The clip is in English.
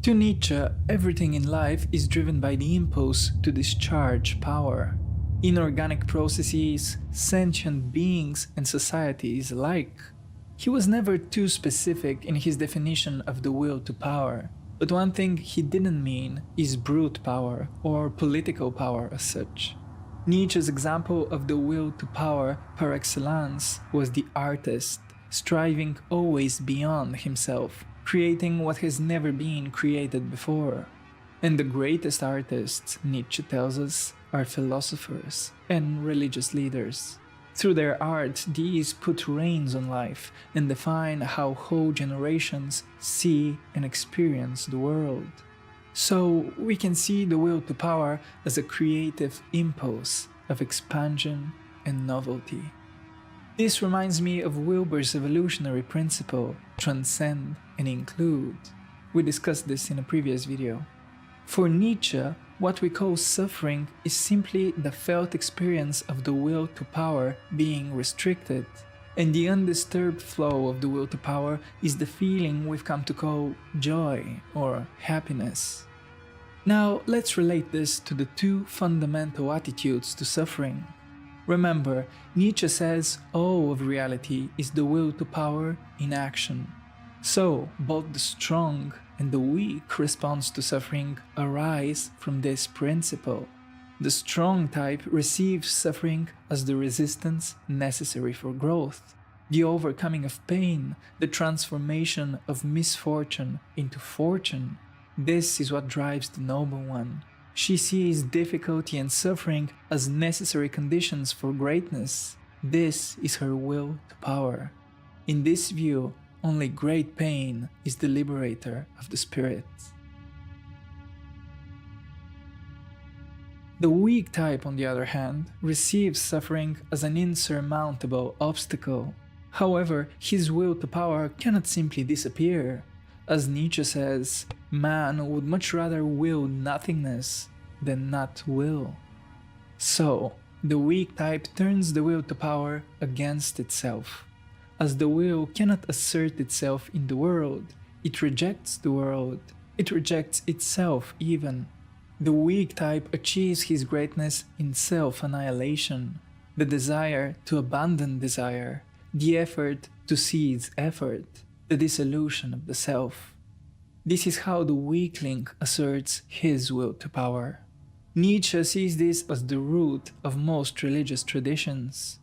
To Nietzsche, everything in life is driven by the impulse to discharge power. Inorganic processes, sentient beings, and societies alike. He was never too specific in his definition of the will to power, but one thing he didn't mean is brute power or political power as such. Nietzsche's example of the will to power par excellence was the artist, striving always beyond himself, creating what has never been created before. And the greatest artists, Nietzsche tells us, are philosophers and religious leaders. Through their art, these put reins on life and define how whole generations see and experience the world. So we can see the will to power as a creative impulse of expansion and novelty. This reminds me of Wilber's evolutionary principle, transcend and include. We discussed this in a previous video. For Nietzsche, what we call suffering is simply the felt experience of the will to power being restricted, and the undisturbed flow of the will to power is the feeling we've come to call joy or happiness. Now let's relate this to the two fundamental attitudes to suffering. Remember, Nietzsche says all of reality is the will to power in action. So, both the strong and the weak response to suffering arise from this principle. The strong type receives suffering as the resistance necessary for growth, the overcoming of pain, the transformation of misfortune into fortune. This is what drives the noble one. She sees difficulty and suffering as necessary conditions for greatness. This is her will to power. In this view, only great pain is the liberator of the spirit. The weak type, on the other hand, receives suffering as an insurmountable obstacle. However, his will to power cannot simply disappear. As Nietzsche says, man would much rather will nothingness than not will. So, the weak type turns the will to power against itself. As the will cannot assert itself in the world, it rejects the world. It rejects itself even. The weak type achieves his greatness in self-annihilation, the desire to abandon desire, the effort to seize effort, the dissolution of the self. This is how the weakling asserts his will to power. Nietzsche sees this as the root of most religious traditions.